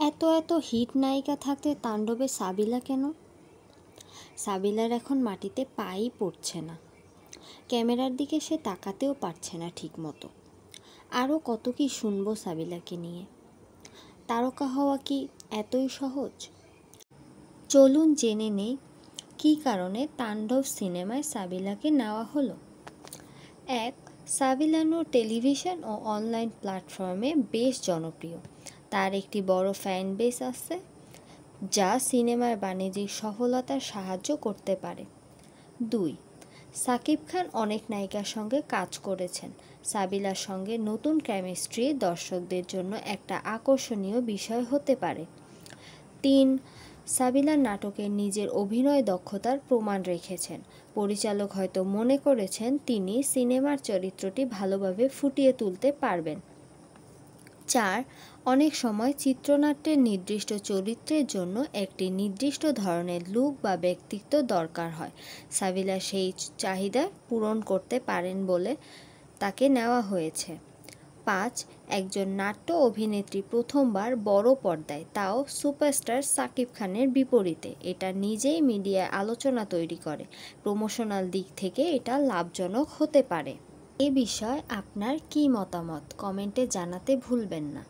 এত এত হিট নায়িকা থাকতে তাণ্ডবে সাবিলা কেন? সাবিলার এখন মাটিতে পাই পড়ছে না, ক্যামেরার দিকে সে তাকাতেও পারছে না ঠিক মতো। আরও কত কি শুনবো সাবিলাকে নিয়ে। তারকা হওয়া কি এতই সহজ? চলুন জেনে নেই কী কারণে তাণ্ডব সিনেমায় সাবিলাকে নেওয়া হলো। 1. সাবিলা নূর টেলিভিশন ও অনলাইন প্ল্যাটফর্মে বেশ জনপ্রিয়। তার একটি বড় ফ্যান বেস আছে, যা সিনেমার বাণিজ্যিক সফলতার সাহায্য করতে পারে। 2. সাকিব খান অনেক নায়িকার সঙ্গে কাজ করেছেন। সাবিলার সঙ্গে নতুন কেমিস্ট্রি দর্শকদের জন্য একটা আকর্ষণীয় বিষয় হতে পারে। 3. সাবিলার নাটকে নিজের অভিনয় দক্ষতার প্রমাণ রেখেছেন। পরিচালক হয়তো মনে করেছেন তিনি সিনেমার চরিত্রটি ভালোভাবে ফুটিয়ে তুলতে পারবেন। 4. অনেক সময় চিত্রনাট্যের নির্দিষ্ট চরিত্রের জন্য একটি নির্দিষ্ট ধরনের লুক বা ব্যক্তিত্ব দরকার হয়। সাবিলা সেই চাহিদা পূরণ করতে পারেন বলে তাকে নেওয়া হয়েছে। 5. একজন নাট্য অভিনেত্রী প্রথমবার বড় পর্দায়, তাও সুপারস্টার সাকিব খানের বিপরীতে, এটা নিজেই মিডিয়ায় আলোচনা তৈরি করে। প্রমোশনাল দিক থেকে এটা লাভজনক হতে পারে। এ বিষয়ে আপনার কী মতামত কমেন্টে জানাতে ভুলবেন না।